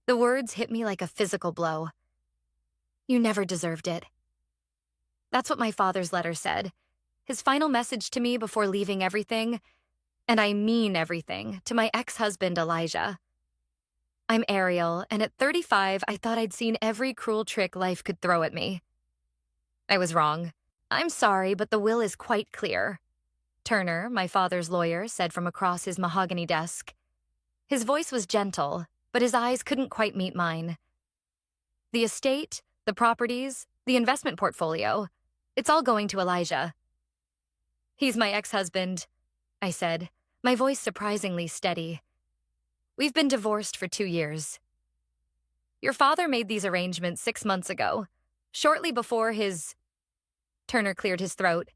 The words hit me like a physical blow. You never deserved it. That's what my father's letter said. His final message to me before leaving everything, and I mean everything, to my ex-husband, Elijah. I'm Ariel, and at 35, I thought I'd seen every cruel trick life could throw at me. I was wrong. I'm sorry, but the will is quite clear. Turner, my father's lawyer, said from across his mahogany desk. His voice was gentle, but his eyes couldn't quite meet mine. The estate, the properties, the investment portfolio, it's all going to Elijah. He's my ex-husband, I said, my voice surprisingly steady. We've been divorced for 2 years. Your father made these arrangements 6 months ago, shortly before his... Turner cleared his throat.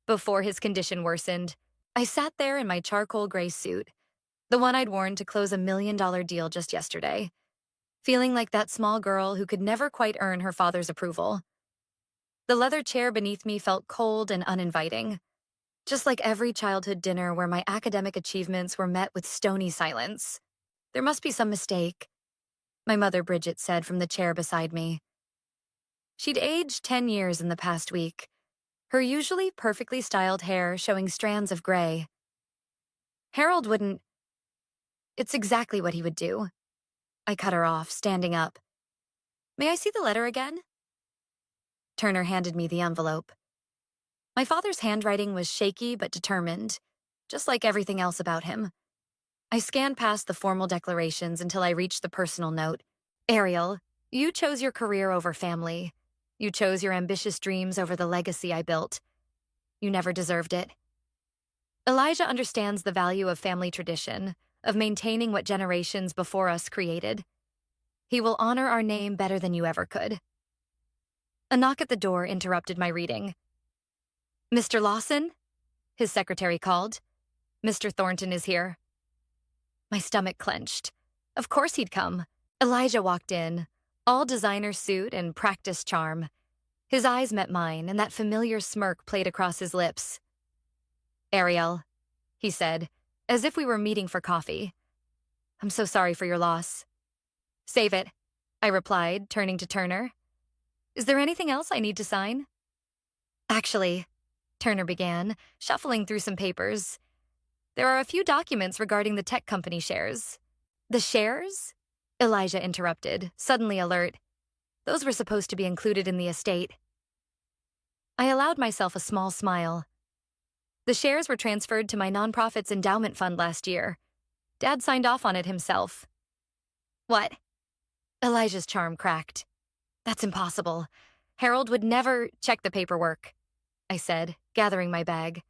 Before his condition worsened, I sat there in my charcoal gray suit, the one I'd worn to close a $1 million deal just yesterday, feeling like that small girl who could never quite earn her father's approval. The leather chair beneath me felt cold and uninviting, just like every childhood dinner where my academic achievements were met with stony silence. There must be some mistake, my mother Bridget said from the chair beside me. She'd aged 10 years in the past week, her usually perfectly styled hair showing strands of gray. Harold wouldn't... It's exactly what he would do. I cut her off, standing up. May I see the letter again? Turner handed me the envelope. My father's handwriting was shaky but determined, just like everything else about him. I scanned past the formal declarations until I reached the personal note. Ariel, you chose your career over family. You chose your ambitious dreams over the legacy I built. You never deserved it. Elijah understands the value of family tradition, of maintaining what generations before us created. He will honor our name better than you ever could. A knock at the door interrupted my reading. Mr. Lawson? His secretary called. Mr. Thornton is here. My stomach clenched. Of course he'd come. Elijah walked in, all designer suit and practiced charm. His eyes met mine, and that familiar smirk played across his lips. Ariel, he said, as if we were meeting for coffee. I'm so sorry for your loss. Save it, I replied, turning to Turner. Is there anything else I need to sign? Actually, Turner began, shuffling through some papers. There are a few documents regarding the tech company shares. The shares? Elijah interrupted, suddenly alert. Those were supposed to be included in the estate. I allowed myself a small smile. The shares were transferred to my nonprofit's endowment fund last year. Dad signed off on it himself. What? Elijah's charm cracked. That's impossible. Harold would never check the paperwork, I said, gathering my bag.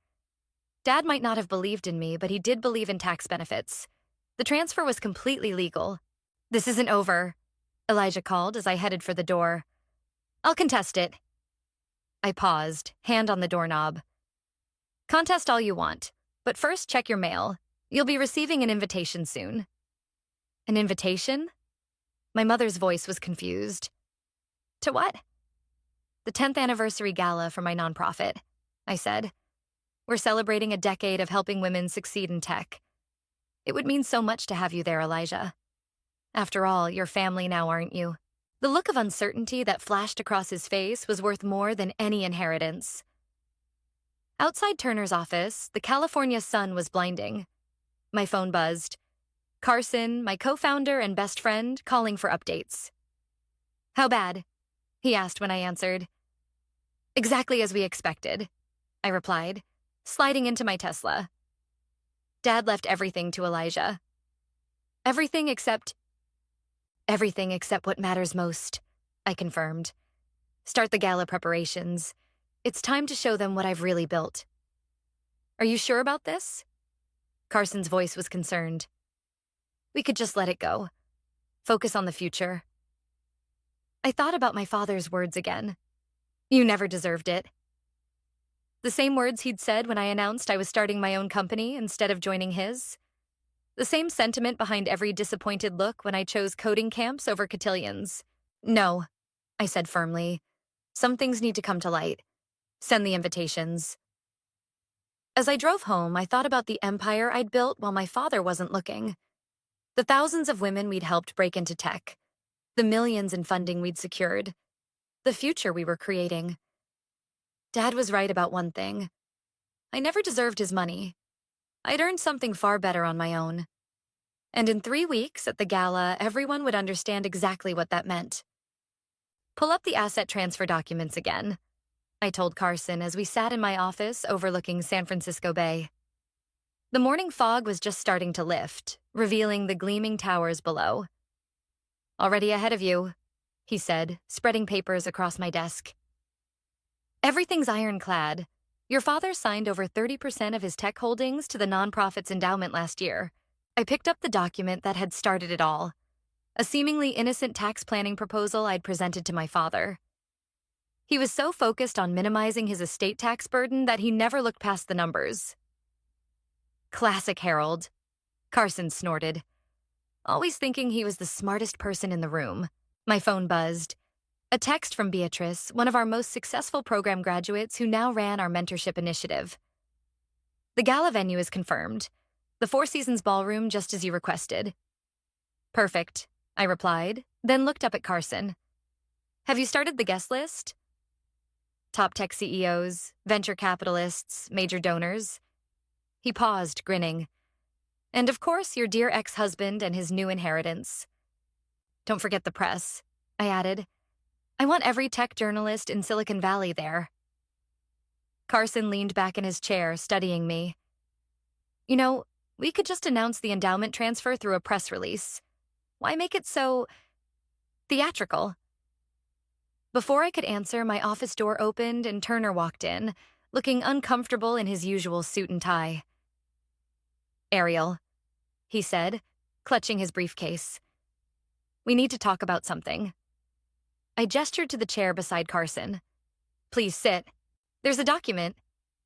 Dad might not have believed in me, but he did believe in tax benefits. The transfer was completely legal. This isn't over, Elijah called as I headed for the door. I'll contest it. I paused, hand on the doorknob. Contest all you want, but first check your mail. You'll be receiving an invitation soon. An invitation? My mother's voice was confused. To what? The 10th anniversary gala for my nonprofit, I said. We're celebrating a decade of helping women succeed in tech. It would mean so much to have you there, Elijah. After all, you're family now, aren't you? The look of uncertainty that flashed across his face was worth more than any inheritance. Outside Turner's office, the California sun was blinding. My phone buzzed. Carson, my co-founder and best friend, calling for updates. How bad? He asked when I answered. Exactly as we expected, I replied, sliding into my Tesla. Dad left everything to Elijah. Everything except what matters most, I confirmed. Start the gala preparations. It's time to show them what I've really built. Are you sure about this? Carson's voice was concerned. We could just let it go. Focus on the future. I thought about my father's words again. You never deserved it. The same words he'd said when I announced I was starting my own company instead of joining his. The same sentiment behind every disappointed look when I chose coding camps over cotillions. No, I said firmly. Some things need to come to light. Send the invitations. As I drove home, I thought about the empire I'd built while my father wasn't looking. The thousands of women we'd helped break into tech, the millions in funding we'd secured, the future we were creating. Dad was right about one thing. I never deserved his money. I'd earned something far better on my own. And in 3 weeks at the gala, everyone would understand exactly what that meant. Pull up the asset transfer documents again, I told Carson as we sat in my office overlooking San Francisco Bay. The morning fog was just starting to lift, revealing the gleaming towers below. Already ahead of you, he said, spreading papers across my desk. Everything's ironclad. Your father signed over 30% of his tech holdings to the nonprofit's endowment last year. I picked up the document that had started it all, a seemingly innocent tax planning proposal I'd presented to my father. He was so focused on minimizing his estate tax burden that he never looked past the numbers. Classic Harold, Carson snorted, always thinking he was the smartest person in the room. My phone buzzed. A text from Beatrice, one of our most successful program graduates who now ran our mentorship initiative. The gala venue is confirmed. The Four Seasons Ballroom, just as you requested. Perfect, I replied, then looked up at Carson. Have you started the guest list? Top tech CEOs, venture capitalists, major donors. He paused, grinning. And of course, your dear ex-husband and his new inheritance. Don't forget the press, I added. I want every tech journalist in Silicon Valley there. Carson leaned back in his chair, studying me. You know, we could just announce the endowment transfer through a press release. Why make it so theatrical? Before I could answer, my office door opened and Turner walked in, looking uncomfortable in his usual suit and tie. Ariel, he said, clutching his briefcase. We need to talk about something. I gestured to the chair beside Carson. Please sit. There's a document,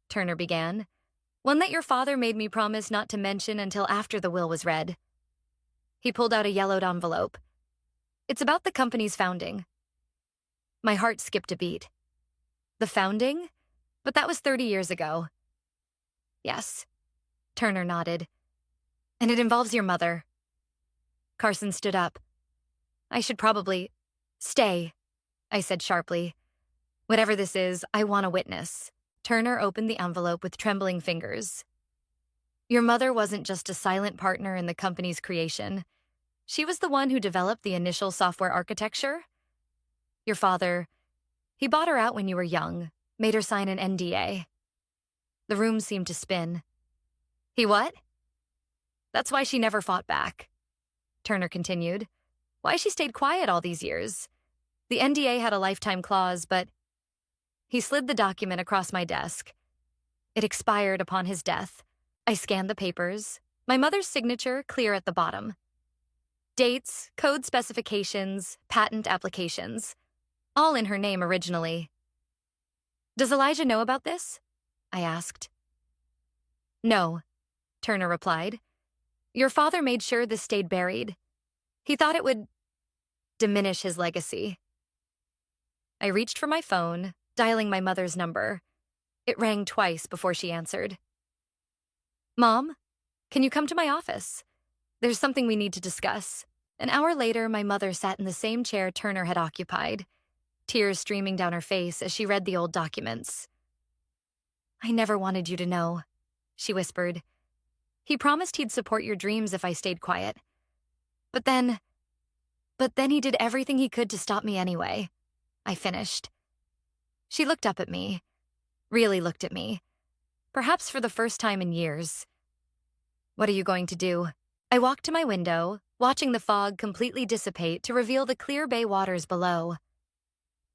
Turner began. One that your father made me promise not to mention until after the will was read. He pulled out a yellowed envelope. It's about the company's founding. My heart skipped a beat. The founding? But that was 30 years ago. Yes, Turner nodded. And it involves your mother. Carson stood up. I should probably stay, I said sharply. Whatever this is, I want a witness. Turner opened the envelope with trembling fingers. Your mother wasn't just a silent partner in the company's creation. She was the one who developed the initial software architecture. Your father, he bought her out when you were young, made her sign an NDA. The room seemed to spin. He what? That's why she never fought back, Turner continued. Why she stayed quiet all these years. The NDA had a lifetime clause, but he slid the document across my desk. It expired upon his death. I scanned the papers, my mother's signature clear at the bottom. Dates, code specifications, patent applications, all in her name originally. Does Elijah know about this? I asked. No, Turner replied. Your father made sure this stayed buried. He thought it would diminish his legacy. I reached for my phone, dialing my mother's number. It rang twice before she answered. Mom, can you come to my office? There's something we need to discuss. An hour later, my mother sat in the same chair Turner had occupied, tears streaming down her face as she read the old documents. I never wanted you to know, she whispered. He promised he'd support your dreams if I stayed quiet. But then he did everything he could to stop me anyway, I finished. She looked up at me, really looked at me, perhaps for the first time in years. What are you going to do? I walked to my window, watching the fog completely dissipate to reveal the clear bay waters below.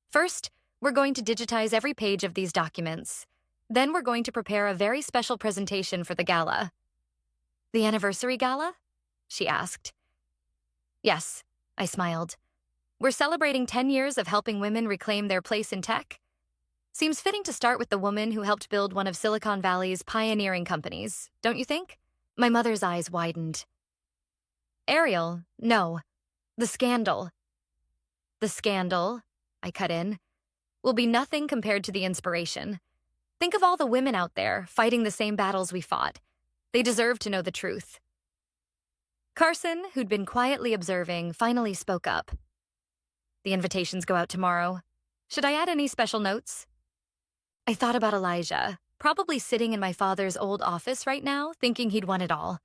First, we're going to digitize every page of these documents. Then we're going to prepare a very special presentation for the gala. The anniversary gala? She asked. Yes, I smiled. We're celebrating 10 years of helping women reclaim their place in tech. Seems fitting to start with the woman who helped build one of Silicon Valley's pioneering companies, don't you think? My mother's eyes widened. Ariel, no. The scandal. The scandal, I cut in, will be nothing compared to the inspiration. Think of all the women out there fighting the same battles we fought. They deserve to know the truth. Carson, who'd been quietly observing, finally spoke up. The invitations go out tomorrow. Should I add any special notes? I thought about Elijah, probably sitting in my father's old office right now, thinking he'd won it all.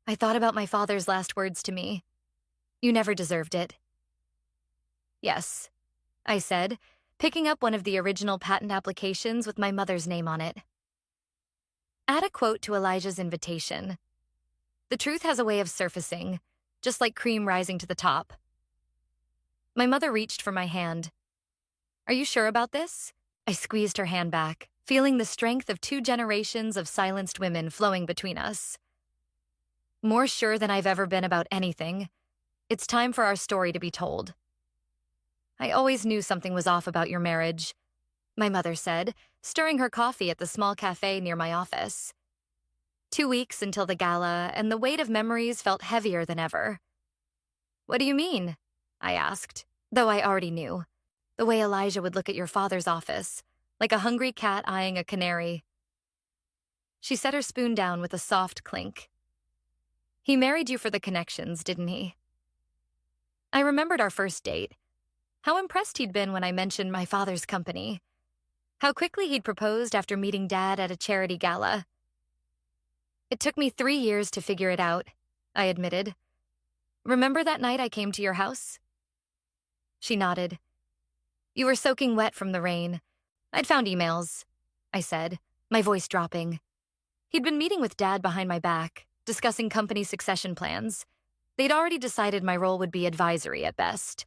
I thought about my father's last words to me. You never deserved it. Yes, I said, picking up one of the original patent applications with my mother's name on it. Add a quote to Elijah's invitation. The truth has a way of surfacing, just like cream rising to the top. My mother reached for my hand. Are you sure about this? I squeezed her hand back, feeling the strength of 2 generations of silenced women flowing between us. More sure than I've ever been about anything. It's time for our story to be told. I always knew something was off about your marriage, my mother said, stirring her coffee at the small cafe near my office. 2 weeks until the gala, and the weight of memories felt heavier than ever. What do you mean? I asked, though I already knew. The way Elijah would look at your father's office, like a hungry cat eyeing a canary. She set her spoon down with a soft clink. He married you for the connections, didn't he? I remembered our first date. How impressed he'd been when I mentioned my father's company. How quickly he'd proposed after meeting Dad at a charity gala. It took me 3 years to figure it out, I admitted. Remember that night I came to your house? She nodded. You were soaking wet from the rain. I'd found emails, I said, my voice dropping. He'd been meeting with Dad behind my back, discussing company succession plans. They'd already decided my role would be advisory at best.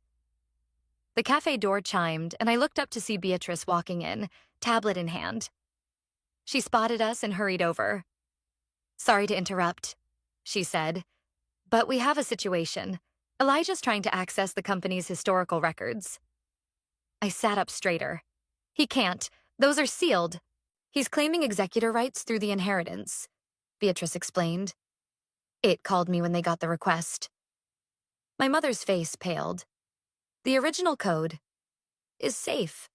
The cafe door chimed, and I looked up to see Beatrice walking in, tablet in hand. She spotted us and hurried over. Sorry to interrupt, she said, but we have a situation. Elijah's trying to access the company's historical records. I sat up straighter. He can't. Those are sealed. He's claiming executor rights through the inheritance, Beatrice explained. It called me when they got the request. My mother's face paled. The original code is safe,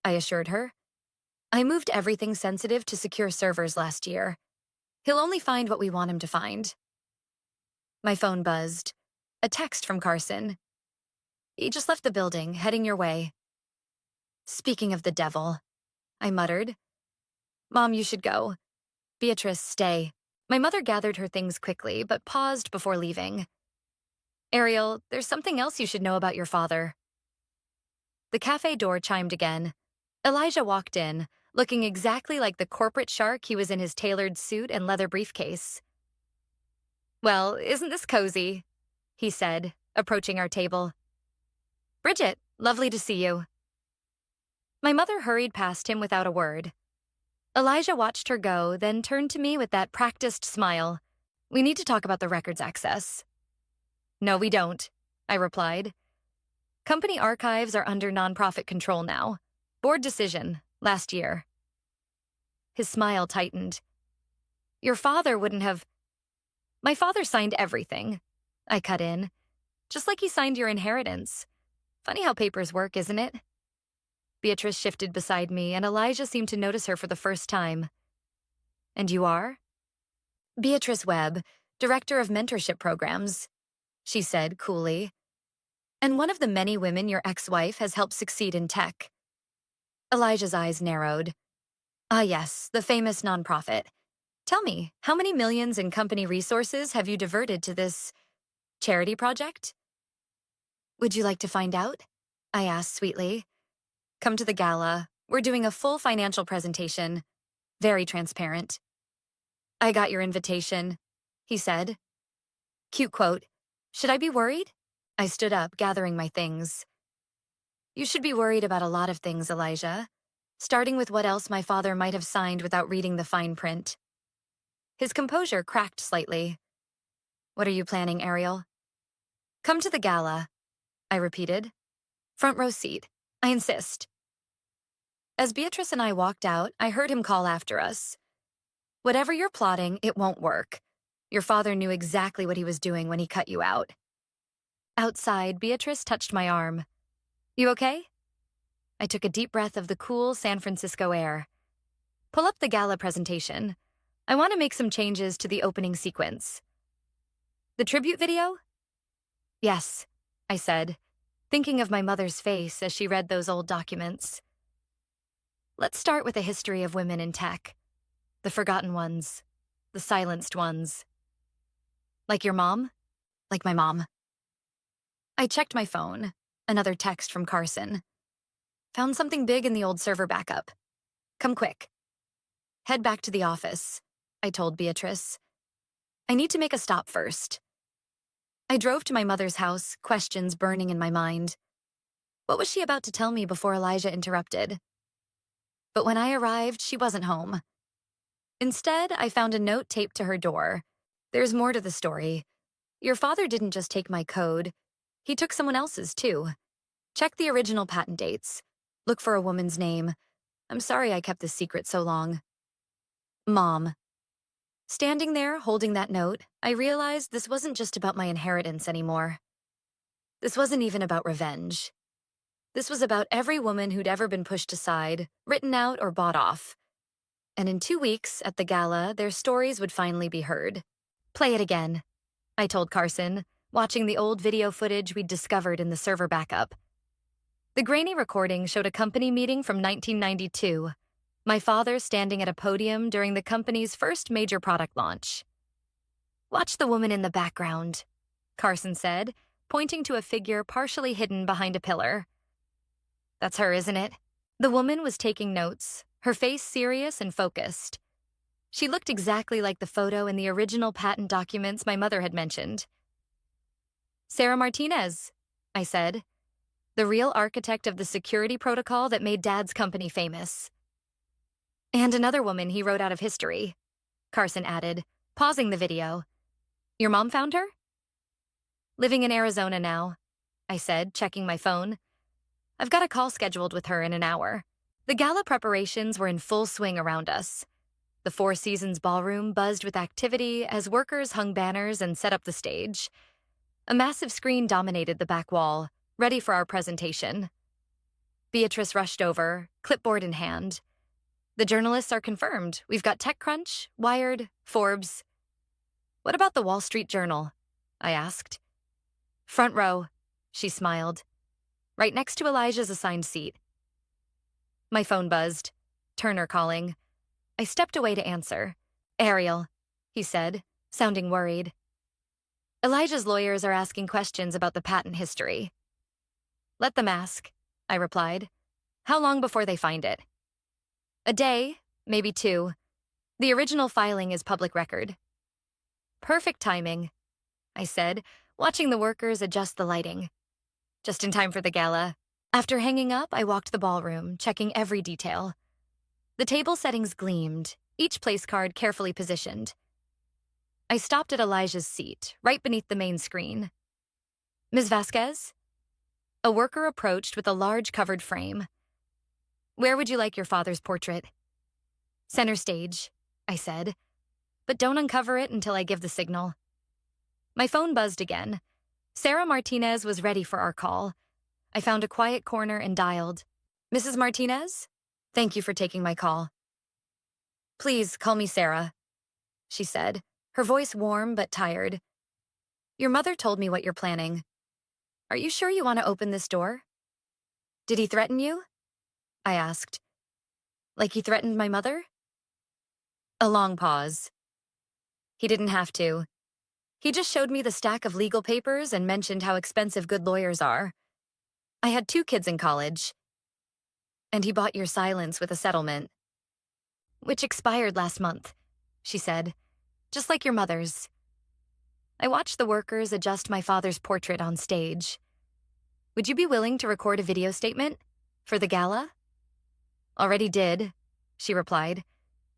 I assured her. I moved everything sensitive to secure servers last year. He'll only find what we want him to find. My phone buzzed. A text from Carson. He just left the building, heading your way. Speaking of the devil, I muttered. Mom, you should go. Beatrice, stay. My mother gathered her things quickly, but paused before leaving. Ariel, there's something else you should know about your father. The cafe door chimed again. Elijah walked in, looking exactly like the corporate shark he was in his tailored suit and leather briefcase. Well, isn't this cozy? He said, approaching our table. Bridget, lovely to see you. My mother hurried past him without a word. Elijah watched her go, then turned to me with that practiced smile. We need to talk about the records access. No, we don't, I replied. Company archives are under nonprofit control now. Board decision, last year. His smile tightened. Your father wouldn't have... My father signed everything, I cut in. Just like he signed your inheritance. Funny how papers work, isn't it? Beatrice shifted beside me, and Elijah seemed to notice her for the first time. And you are? Beatrice Webb, Director of Mentorship Programs, she said coolly. And one of the many women your ex-wife has helped succeed in tech. Elijah's eyes narrowed. Ah yes, the famous nonprofit. Tell me, how many millions in company resources have you diverted to this charity project? Would you like to find out? I asked sweetly. Come to the gala. We're doing a full financial presentation. Very transparent. I got your invitation, he said. Cute quote. Should I be worried? I stood up, gathering my things. You should be worried about a lot of things, Elijah, starting with what else my father might have signed without reading the fine print. His composure cracked slightly. What are you planning, Ariel? Come to the gala, I repeated. Front row seat. I insist. As Beatrice and I walked out, I heard him call after us. Whatever you're plotting, it won't work. Your father knew exactly what he was doing when he cut you out. Outside, Beatrice touched my arm. You okay? I took a deep breath of the cool San Francisco air. Pull up the gala presentation. I want to make some changes to the opening sequence. The tribute video? Yes, I said, thinking of my mother's face as she read those old documents. Let's start with a history of women in tech. The forgotten ones. The silenced ones. Like your mom? Like my mom. I checked my phone. Another text from Carson. Found something big in the old server backup. Come quick. Head back to the office, I told Beatrice. I need to make a stop first. I drove to my mother's house, questions burning in my mind. What was she about to tell me before Elijah interrupted? But when I arrived, she wasn't home. Instead, I found a note taped to her door. There's more to the story. Your father didn't just take my code. He took someone else's, too. Check the original patent dates. Look for a woman's name. I'm sorry I kept this secret so long. Mom. Standing there, holding that note, I realized this wasn't just about my inheritance anymore. This wasn't even about revenge. This was about every woman who'd ever been pushed aside, written out, or bought off. And in 2 weeks, at the gala, their stories would finally be heard. Play it again, I told Carson, watching the old video footage we'd discovered in the server backup. The grainy recording showed a company meeting from 1992, my father standing at a podium during the company's first major product launch. Watch the woman in the background, Carson said, pointing to a figure partially hidden behind a pillar. That's her, isn't it? The woman was taking notes, her face serious and focused. She looked exactly like the photo in the original patent documents my mother had mentioned. Sarah Martinez, I said, the real architect of the security protocol that made Dad's company famous. And another woman he wrote out of history, Carson added, pausing the video. Your mom found her? Living in Arizona now, I said, checking my phone. I've got a call scheduled with her in an hour. The gala preparations were in full swing around us. The Four Seasons ballroom buzzed with activity as workers hung banners and set up the stage. A massive screen dominated the back wall, ready for our presentation. Beatrice rushed over, clipboard in hand. The journalists are confirmed. We've got TechCrunch, Wired, Forbes. What about the Wall Street Journal? I asked. Front row, she smiled. Right next to Elijah's assigned seat. My phone buzzed. Turner calling. I stepped away to answer. Ariel, he said, sounding worried. Elijah's lawyers are asking questions about the patent history. Let them ask, I replied. How long before they find it? A day, maybe 2. The original filing is public record. Perfect timing, I said, watching the workers adjust the lighting. Just in time for the gala. After hanging up, I walked the ballroom, checking every detail. The table settings gleamed, each place card carefully positioned. I stopped at Elijah's seat, right beneath the main screen. Ms. Vasquez? A worker approached with a large covered frame. Where would you like your father's portrait? Center stage, I said, but don't uncover it until I give the signal. My phone buzzed again. Sarah Martinez was ready for our call. I found a quiet corner and dialed. Mrs. Martinez? Thank you for taking my call. Please call me Sarah, she said, her voice warm but tired. Your mother told me what you're planning. Are you sure you want to open this door? Did he threaten you? I asked. Like he threatened my mother? A long pause. He didn't have to. He just showed me the stack of legal papers and mentioned how expensive good lawyers are. I had 2 kids in college. And he bought your silence with a settlement. Which expired last month, she said, just like your mother's. I watched the workers adjust my father's portrait on stage. Would you be willing to record a video statement? For the gala? Already did, she replied.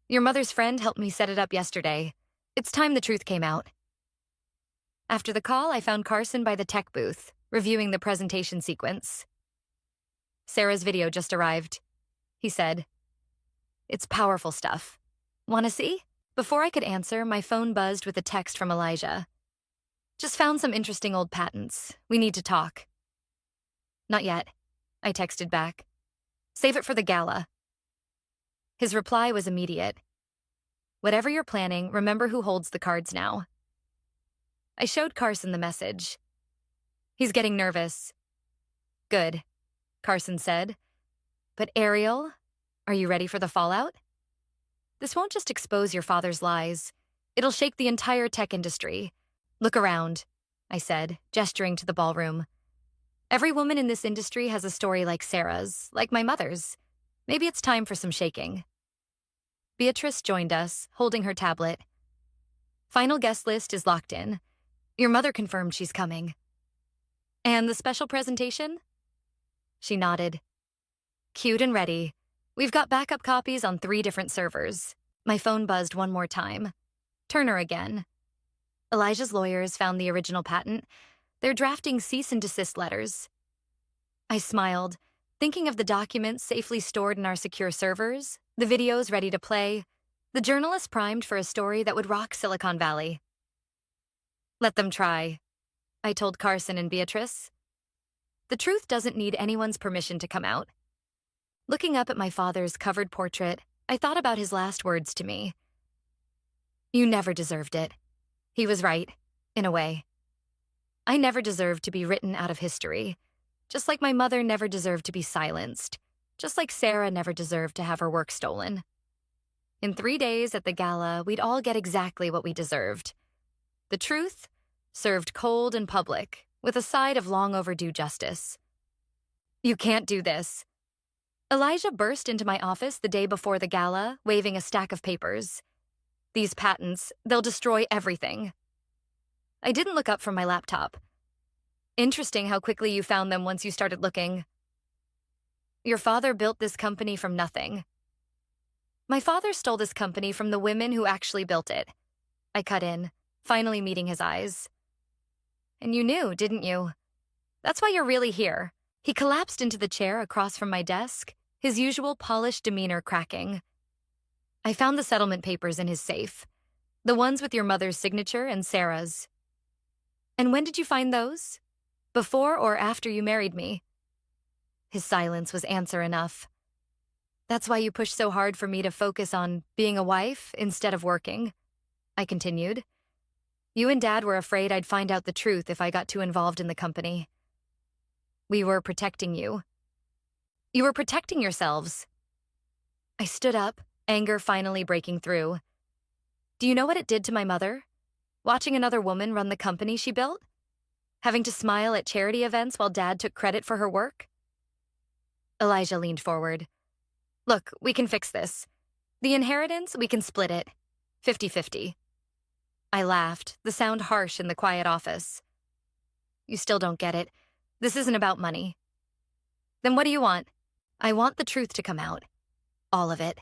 Your mother's friend helped me set it up yesterday. It's time the truth came out. After the call, I found Carson by the tech booth, reviewing the presentation sequence. Sarah's video just arrived, he said. It's powerful stuff. Want to see? Before I could answer, my phone buzzed with a text from Elijah. Just found some interesting old patents. We need to talk. Not yet, I texted back. Save it for the gala. His reply was immediate. Whatever you're planning, remember who holds the cards now. I showed Carson the message. He's getting nervous. Good, Carson said. But Ariel, are you ready for the fallout? This won't just expose your father's lies. It'll shake the entire tech industry. Look around, I said, gesturing to the ballroom. Every woman in this industry has a story like Sarah's, like my mother's. Maybe it's time for some shaking. Beatrice joined us, holding her tablet. Final guest list is locked in. Your mother confirmed she's coming. And the special presentation? She nodded. Queued and ready. We've got backup copies on 3 different servers. My phone buzzed one more time. Turner again. Elijah's lawyers found the original patent. They're drafting cease and desist letters. I smiled, thinking of the documents safely stored in our secure servers, the videos ready to play, the journalists primed for a story that would rock Silicon Valley. Let them try, I told Carson and Beatrice. The truth doesn't need anyone's permission to come out. Looking up at my father's covered portrait, I thought about his last words to me. You never deserved it. He was right, in a way. I never deserved to be written out of history, just like my mother never deserved to be silenced, just like Sarah never deserved to have her work stolen. In 3 days at the gala, we'd all get exactly what we deserved. The truth, served cold and public, with a side of long overdue justice. You can't do this. Elijah burst into my office the day before the gala, waving a stack of papers. These patents, they'll destroy everything. I didn't look up from my laptop. Interesting how quickly you found them once you started looking. Your father built this company from nothing. My father stole this company from the women who actually built it. I cut in, finally meeting his eyes. And you knew, didn't you? That's why you're really here. He collapsed into the chair across from my desk, his usual polished demeanor cracking. I found the settlement papers in his safe, the ones with your mother's signature and Sarah's. And when did you find those? Before or after you married me? His silence was answer enough. That's why you pushed so hard for me to focus on being a wife instead of working, I continued. You and Dad were afraid I'd find out the truth if I got too involved in the company. We were protecting you. You were protecting yourselves. I stood up, anger finally breaking through. Do you know what it did to my mother? Watching another woman run the company she built? Having to smile at charity events while Dad took credit for her work? Elijah leaned forward. Look, we can fix this. The inheritance, we can split it. 50-50. I laughed, the sound harsh in the quiet office. You still don't get it. This isn't about money. Then what do you want? I want the truth to come out. All of it.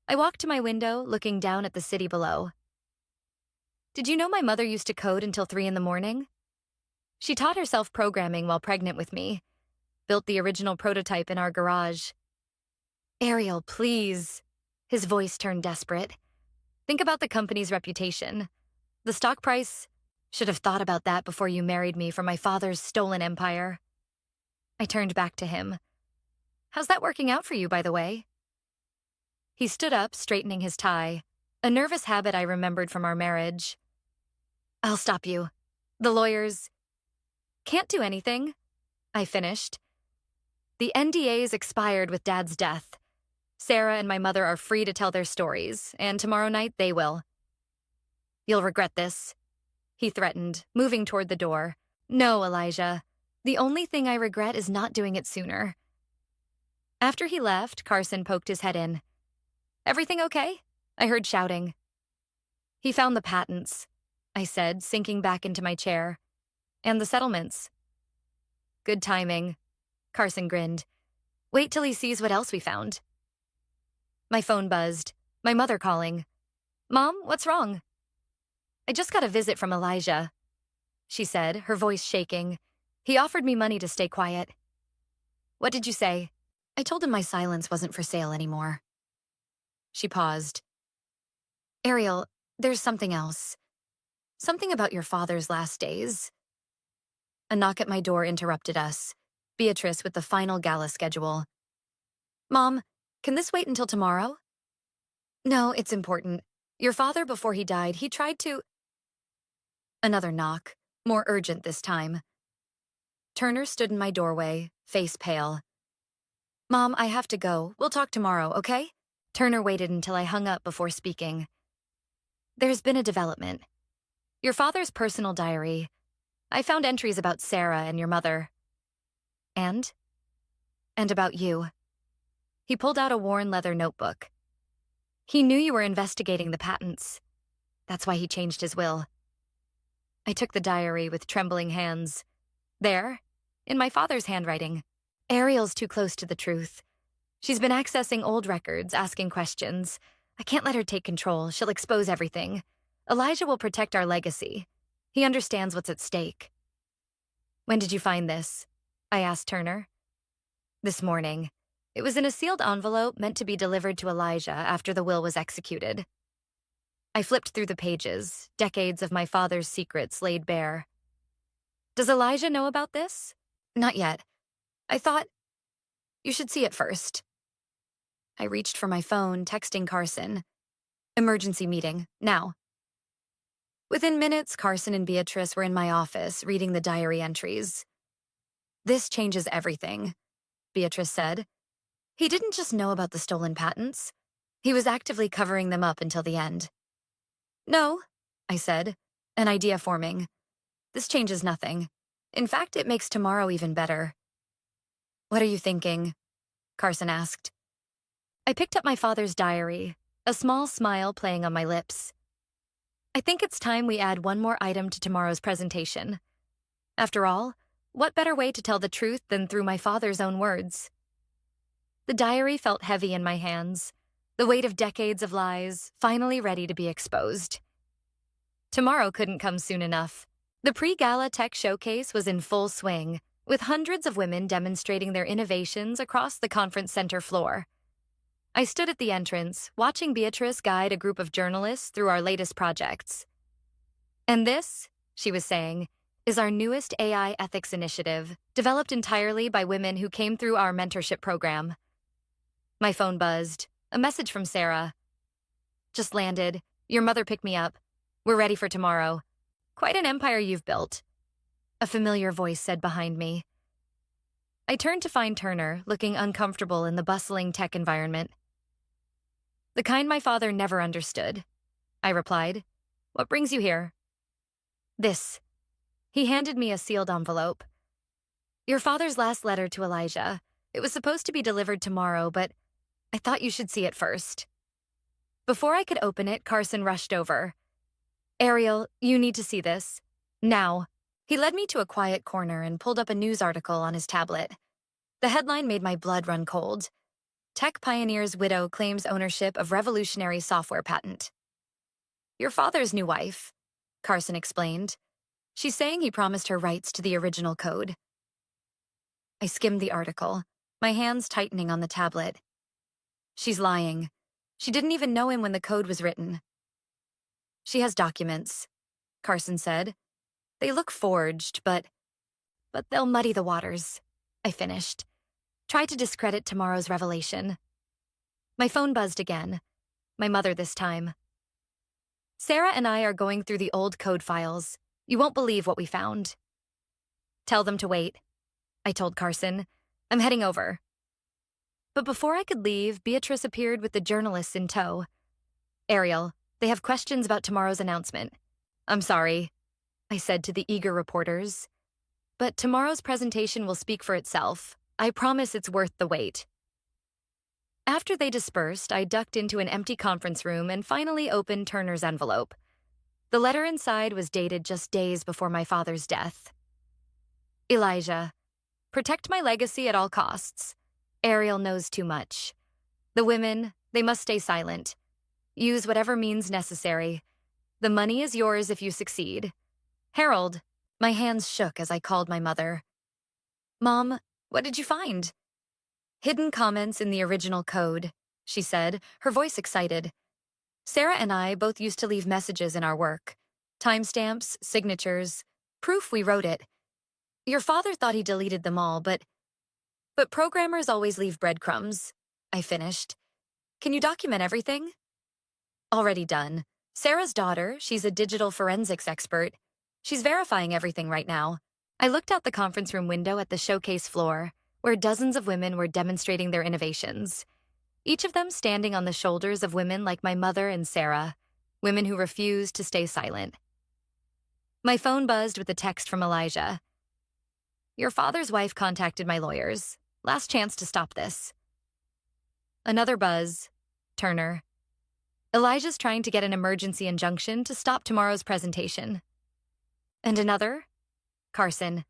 I walked to my window, looking down at the city below. Did you know my mother used to code until 3 a.m? She taught herself programming while pregnant with me. Built the original prototype in our garage. Ariel, please. His voice turned desperate. Think about the company's reputation. The stock price. Should have thought about that before you married me from my father's stolen empire. I turned back to him. How's that working out for you, by the way? He stood up, straightening his tie, a nervous habit I remembered from our marriage. I'll stop you. The lawyers can't do anything, I finished. The NDA's expired with Dad's death. Sarah and my mother are free to tell their stories, and tomorrow night they will. You'll regret this, he threatened, moving toward the door. No, Elijah. The only thing I regret is not doing it sooner. After he left, Carson poked his head in. Everything okay? I heard shouting. He found the patents, I said, sinking back into my chair. And the settlements. Good timing, Carson grinned. Wait till he sees what else we found. My phone buzzed. My mother calling. Mom, what's wrong? I just got a visit from Elijah, she said, her voice shaking. He offered me money to stay quiet. What did you say? I told him my silence wasn't for sale anymore. She paused. Ariel, there's something else. Something about your father's last days. A knock at my door interrupted us. Beatrice with the final gala schedule. Mom, can this wait until tomorrow? No, it's important. Your father, before he died, he tried to... Another knock, more urgent this time. Turner stood in my doorway, face pale. Mom, I have to go. We'll talk tomorrow, okay? Turner waited until I hung up before speaking. There's been a development. Your father's personal diary. I found entries about Sarah and your mother. And? And about you. He pulled out a worn leather notebook. He knew you were investigating the patents. That's why he changed his will. I took the diary with trembling hands. There, in my father's handwriting. Ariel's too close to the truth. She's been accessing old records, asking questions. I can't let her take control. She'll expose everything. Elijah will protect our legacy. He understands what's at stake. When did you find this? I asked Turner. This morning. It was in a sealed envelope meant to be delivered to Elijah after the will was executed. I flipped through the pages, decades of my father's secrets laid bare. Does Elijah know about this? Not yet. I thought you should see it first. I reached for my phone, texting Carson. Emergency meeting, now. Within minutes, Carson and Beatrice were in my office, reading the diary entries. This changes everything, Beatrice said. He didn't just know about the stolen patents. He was actively covering them up until the end. No, I said, an idea forming. This changes nothing. In fact, it makes tomorrow even better. What are you thinking? Carson asked. I picked up my father's diary, a small smile playing on my lips. I think it's time we add one more item to tomorrow's presentation. After all, what better way to tell the truth than through my father's own words? The diary felt heavy in my hands, the weight of decades of lies, finally ready to be exposed. Tomorrow couldn't come soon enough. The pre-gala tech showcase was in full swing, with hundreds of women demonstrating their innovations across the conference center floor. I stood at the entrance, watching Beatrice guide a group of journalists through our latest projects. And this, she was saying, is our newest AI ethics initiative, developed entirely by women who came through our mentorship program. My phone buzzed. A message from Sarah. Just landed. Your mother picked me up. We're ready for tomorrow. Quite an empire you've built. A familiar voice said behind me. I turned to find Turner, looking uncomfortable in the bustling tech environment. The kind my father never understood, I replied. What brings you here? This. He handed me a sealed envelope. Your father's last letter to Elijah. It was supposed to be delivered tomorrow, but I thought you should see it first. Before I could open it, Carson rushed over. Ariel, you need to see this. Now. He led me to a quiet corner and pulled up a news article on his tablet. The headline made my blood run cold. Tech pioneer's widow claims ownership of revolutionary software patent. Your father's new wife, Carson explained. She's saying he promised her rights to the original code. I skimmed the article, my hands tightening on the tablet. She's lying. She didn't even know him when the code was written. She has documents, Carson said. They look forged, but they'll muddy the waters. I finished. Try to discredit tomorrow's revelation. My phone buzzed again. My mother this time. Sarah and I are going through the old code files. You won't believe what we found. Tell them to wait, I told Carson. I'm heading over. But before I could leave, Beatrice appeared with the journalists in tow. Ariel, they have questions about tomorrow's announcement. I'm sorry, I said to the eager reporters. But tomorrow's presentation will speak for itself. I promise it's worth the wait. After they dispersed, I ducked into an empty conference room and finally opened Turner's envelope. The letter inside was dated just days before my father's death. Elijah, protect my legacy at all costs. Ariel knows too much. The women, they must stay silent. Use whatever means necessary. The money is yours if you succeed. Harold, my hands shook as I called my mother. Mom, what did you find? Hidden comments in the original code, she said, her voice excited. Sarah and I both used to leave messages in our work. Timestamps, signatures, proof we wrote it. Your father thought he deleted them all, but programmers always leave breadcrumbs, I finished. Can you document everything? Already done. Sarah's daughter, she's a digital forensics expert. She's verifying everything right now. I looked out the conference room window at the showcase floor, where dozens of women were demonstrating their innovations, each of them standing on the shoulders of women like my mother and Sarah, women who refused to stay silent. My phone buzzed with a text from Elijah. "Your father's wife contacted my lawyers. Last chance to stop this." Another buzz. Turner. "Elijah's trying to get an emergency injunction to stop tomorrow's presentation." And another. Carson.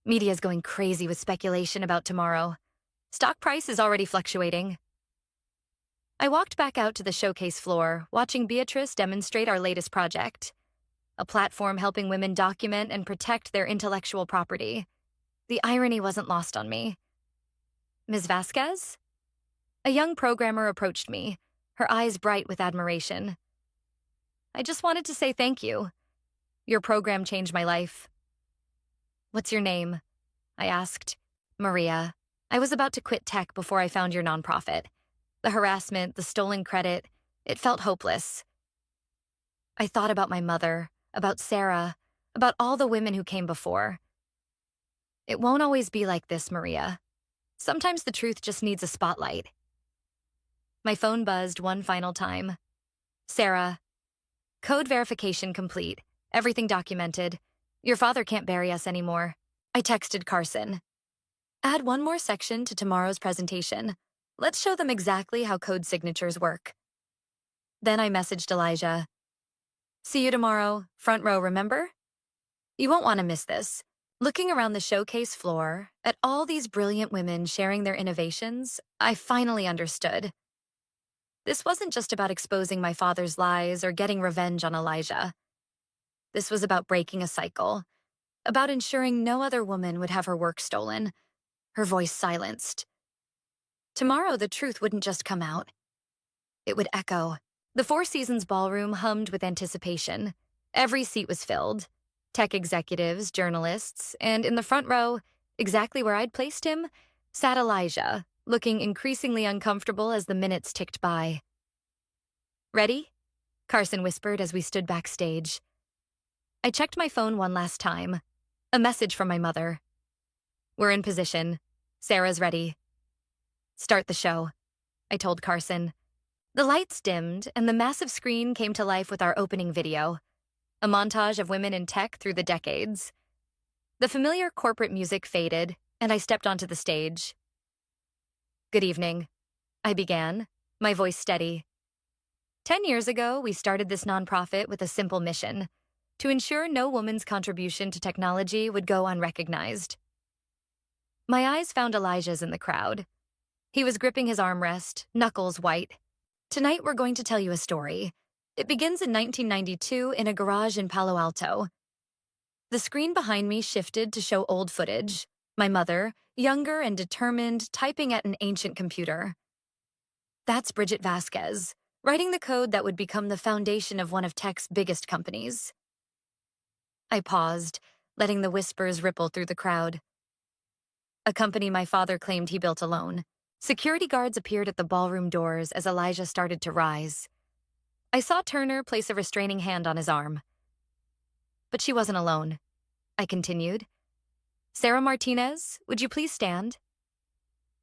"Media's going crazy with speculation about tomorrow. Stock price is already fluctuating." I walked back out to the showcase floor, watching Beatrice demonstrate our latest project, a platform helping women document and protect their intellectual property. The irony wasn't lost on me. "Ms. Vasquez?" A young programmer approached me, her eyes bright with admiration. "I just wanted to say thank you. Your program changed my life." "What's your name?" I asked. "Maria. I was about to quit tech before I found your nonprofit. The harassment, the stolen credit, it felt hopeless. I thought about my mother, about Sarah, about all the women who came before. It won't always be like this, Maria. Sometimes the truth just needs a spotlight." My phone buzzed one final time. "Sarah, code verification complete. Everything documented. Your father can't bury us anymore." I texted Carson. "Add one more section to tomorrow's presentation. Let's show them exactly how code signatures work." Then I messaged Elijah. "See you tomorrow. Front row, remember? You won't want to miss this." Looking around the showcase floor, at all these brilliant women sharing their innovations, I finally understood. This wasn't just about exposing my father's lies or getting revenge on Elijah. This was about breaking a cycle, about ensuring no other woman would have her work stolen, her voice silenced. Tomorrow, the truth wouldn't just come out. It would echo. The Four Seasons ballroom hummed with anticipation. Every seat was filled. Tech executives, journalists, and in the front row, exactly where I'd placed him, sat Elijah, looking increasingly uncomfortable as the minutes ticked by. "Ready?" Carson whispered as we stood backstage. I checked my phone one last time. A message from my mother. "We're in position. Sarah's ready." "Start the show," I told Carson. The lights dimmed, and the massive screen came to life with our opening video, a montage of women in tech through the decades. The familiar corporate music faded, and I stepped onto the stage. "Good evening," I began, my voice steady. 10 years ago, we started this nonprofit with a simple mission: to ensure no woman's contribution to technology would go unrecognized. My eyes found Elijah's in the crowd. He was gripping his armrest, knuckles white. "Tonight, we're going to tell you a story. It begins in 1992 in a garage in Palo Alto." The screen behind me shifted to show old footage. My mother, younger and determined, typing at an ancient computer. That's Bridget Vasquez, writing the code that would become the foundation of one of tech's biggest companies. I paused, letting the whispers ripple through the crowd. A company my father claimed he built alone. Security guards appeared at the ballroom doors as Elijah started to rise. I saw Turner place a restraining hand on his arm. But she wasn't alone. I continued. "Sarah Martinez, would you please stand?"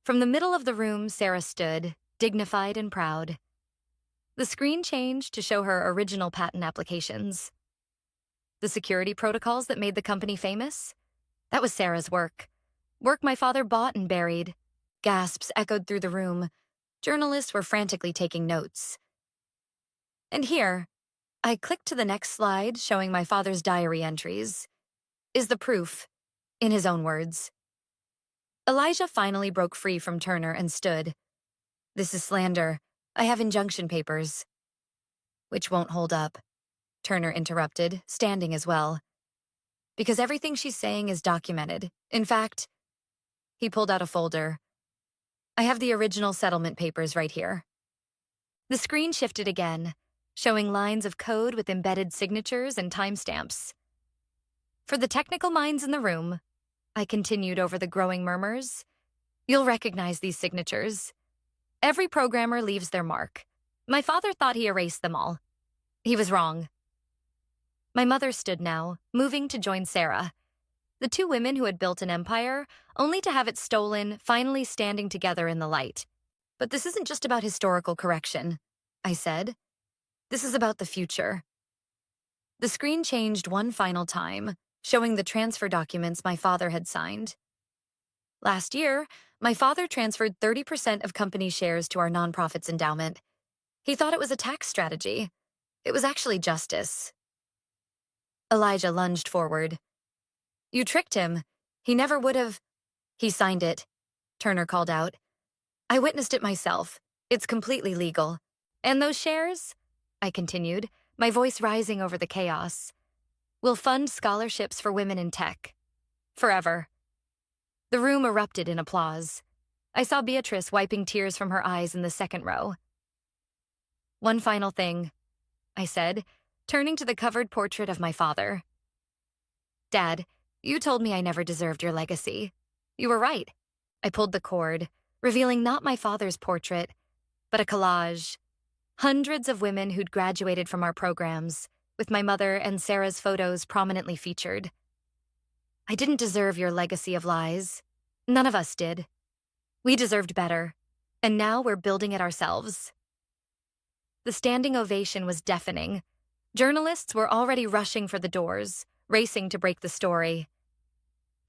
From the middle of the room, Sarah stood, dignified and proud. The screen changed to show her original patent applications. The security protocols that made the company famous? That was Sarah's work. Work my father bought and buried. Gasps echoed through the room. Journalists were frantically taking notes. And here, I clicked to the next slide showing my father's diary entries, is the proof, in his own words. Elijah finally broke free from Turner and stood. "This is slander. I have injunction papers." "Which won't hold up," Turner interrupted, standing as well. "Because everything she's saying is documented. In fact," he pulled out a folder. "I have the original settlement papers right here." The screen shifted again, showing lines of code with embedded signatures and timestamps. For the technical minds in the room, I continued over the growing murmurs, you'll recognize these signatures. Every programmer leaves their mark. My father thought he erased them all. He was wrong. My mother stood now, moving to join Sarah. The two women who had built an empire, only to have it stolen, finally standing together in the light. But this isn't just about historical correction, I said. This is about the future. The screen changed one final time, showing the transfer documents my father had signed. Last year, my father transferred 30% of company shares to our nonprofit's endowment. He thought it was a tax strategy. It was actually justice. Elijah lunged forward. You tricked him. He never would have. He signed it, Turner called out. I witnessed it myself. It's completely legal. And those shares, I continued, my voice rising over the chaos, will fund scholarships for women in tech. Forever. The room erupted in applause. I saw Beatrice wiping tears from her eyes in the second row. One final thing, I said, turning to the covered portrait of my father. Dad, you told me I never deserved your legacy. You were right. I pulled the cord, revealing not my father's portrait, but a collage. Hundreds of women who'd graduated from our programs, with my mother and Sarah's photos prominently featured. I didn't deserve your legacy of lies. None of us did. We deserved better, and now we're building it ourselves. The standing ovation was deafening. Journalists were already rushing for the doors, racing to break the story.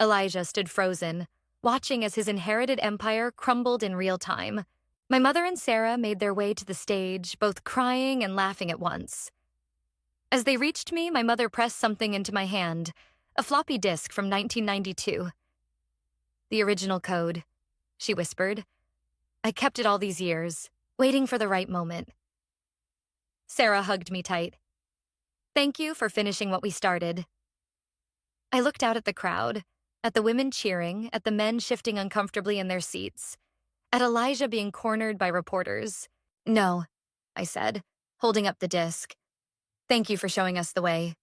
Elijah stood frozen, watching as his inherited empire crumbled in real time. My mother and Sarah made their way to the stage, both crying and laughing at once. As they reached me, my mother pressed something into my hand, a floppy disk from 1992. The original code, she whispered. I kept it all these years, waiting for the right moment. Sarah hugged me tight. Thank you for finishing what we started. I looked out at the crowd, at the women cheering, at the men shifting uncomfortably in their seats, at Elijah being cornered by reporters. No, I said, holding up the disc. Thank you for showing us the way.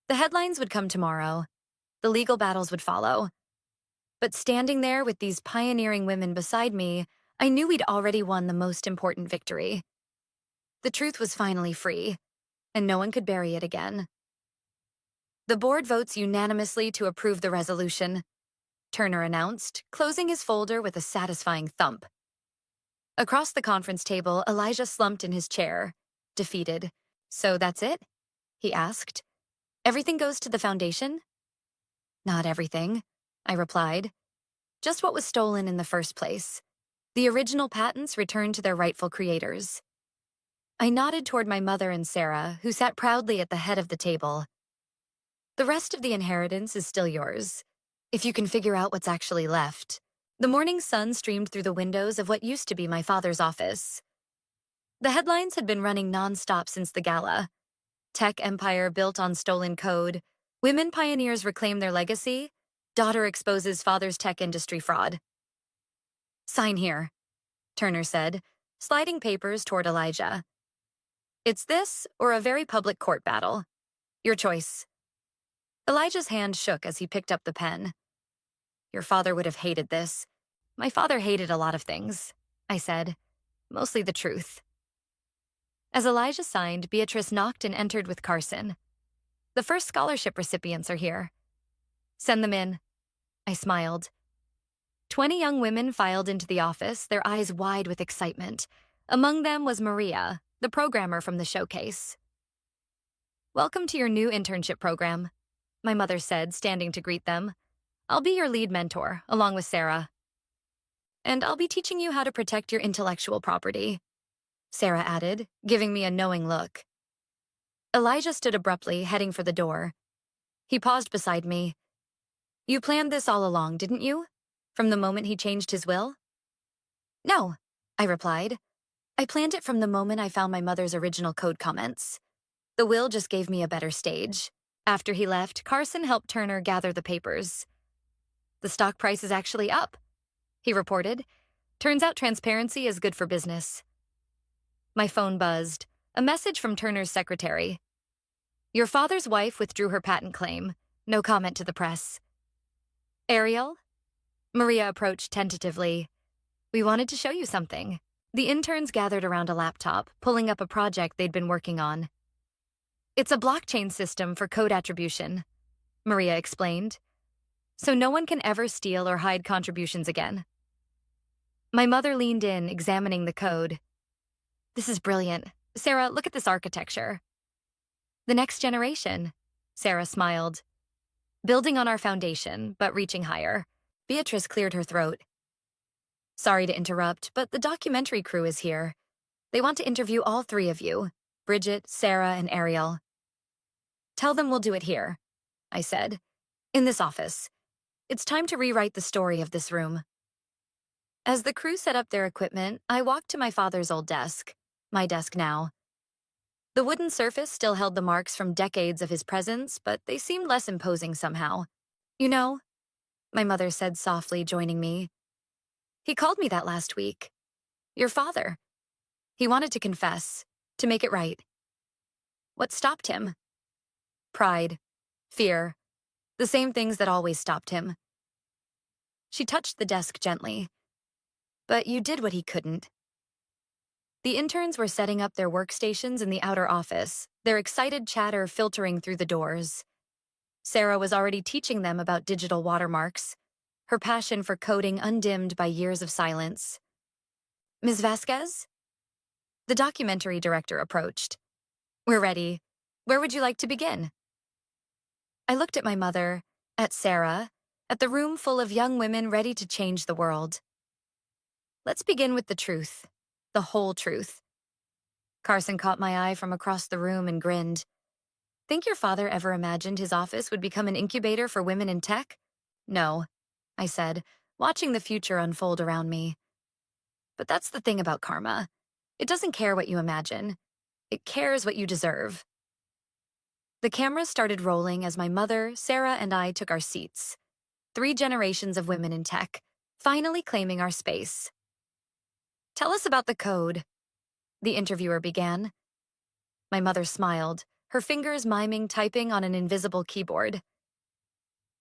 The headlines would come tomorrow. The legal battles would follow. But standing there with these pioneering women beside me, I knew we'd already won the most important victory. The truth was finally free, and no one could bury it again. The board votes unanimously to approve the resolution, Turner announced, closing his folder with a satisfying thump. Across the conference table, Elijah slumped in his chair, defeated. So that's it? He asked. Everything goes to the foundation? Not everything, I replied. Just what was stolen in the first place. The original patents returned to their rightful creators. I nodded toward my mother and Sarah, who sat proudly at the head of the table. The rest of the inheritance is still yours, if you can figure out what's actually left. The morning sun streamed through the windows of what used to be my father's office. The headlines had been running nonstop since the gala. Tech empire built on stolen code. Women pioneers reclaim their legacy. Daughter exposes father's tech industry fraud. Sign here, Turner said, sliding papers toward Elijah. It's this or a very public court battle. Your choice. Elijah's hand shook as he picked up the pen. Your father would have hated this. My father hated a lot of things, I said, mostly the truth. As Elijah signed, Beatrice knocked and entered with Carson. The first scholarship recipients are here. Send them in. I smiled. 20 young women filed into the office, their eyes wide with excitement. Among them was Maria, the programmer from the showcase. Welcome to your new internship program, my mother said, standing to greet them. I'll be your lead mentor, along with Sarah. And I'll be teaching you how to protect your intellectual property, Sarah added, giving me a knowing look. Elijah stood abruptly, heading for the door. He paused beside me. You planned this all along, didn't you? From the moment he changed his will? No, I replied. I planned it from the moment I found my mother's original code comments. The will just gave me a better stage. After he left, Carson helped Turner gather the papers. The stock price is actually up, he reported. Turns out transparency is good for business. My phone buzzed. A message from Turner's secretary. Your father's wife withdrew her patent claim. No comment to the press. Ariel? Maria approached tentatively. We wanted to show you something. The interns gathered around a laptop, pulling up a project they'd been working on. It's a blockchain system for code attribution, Maria explained, so no one can ever steal or hide contributions again. My mother leaned in, examining the code. This is brilliant. Sarah, look at this architecture. The next generation, Sarah smiled. Building on our foundation, but reaching higher. Beatrice cleared her throat. Sorry to interrupt, but the documentary crew is here. They want to interview all three of you, Bridget, Sarah, and Ariel. Tell them we'll do it here, I said. In this office. It's time to rewrite the story of this room. As the crew set up their equipment, I walked to my father's old desk, my desk now. The wooden surface still held the marks from decades of his presence, but they seemed less imposing somehow. You know, my mother said softly, joining me. He called me that last week. Your father. He wanted to confess, to make it right. What stopped him? Pride, fear, the same things that always stopped him. She touched the desk gently. But you did what he couldn't. The interns were setting up their workstations in the outer office, their excited chatter filtering through the doors. Sarah was already teaching them about digital watermarks, her passion for coding undimmed by years of silence. Ms. Vasquez? The documentary director approached. We're ready. Where would you like to begin? I looked at my mother, at Sarah, at the room full of young women ready to change the world. Let's begin with the truth, the whole truth. Carson caught my eye from across the room and grinned. Think your father ever imagined his office would become an incubator for women in tech? No, I said, watching the future unfold around me. But that's the thing about karma. It doesn't care what you imagine. It cares what you deserve. The cameras started rolling as my mother, Sarah, and I took our seats. 3 generations of women in tech, finally claiming our space. Tell us about the code, the interviewer began. My mother smiled, her fingers miming typing on an invisible keyboard.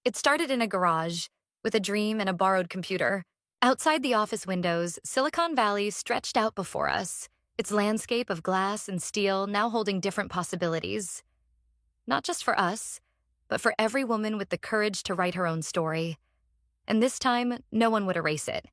It started in a garage, with a dream and a borrowed computer. Outside the office windows, Silicon Valley stretched out before us, its landscape of glass and steel now holding different possibilities. Not just for us, but for every woman with the courage to write her own story. And this time, no one would erase it.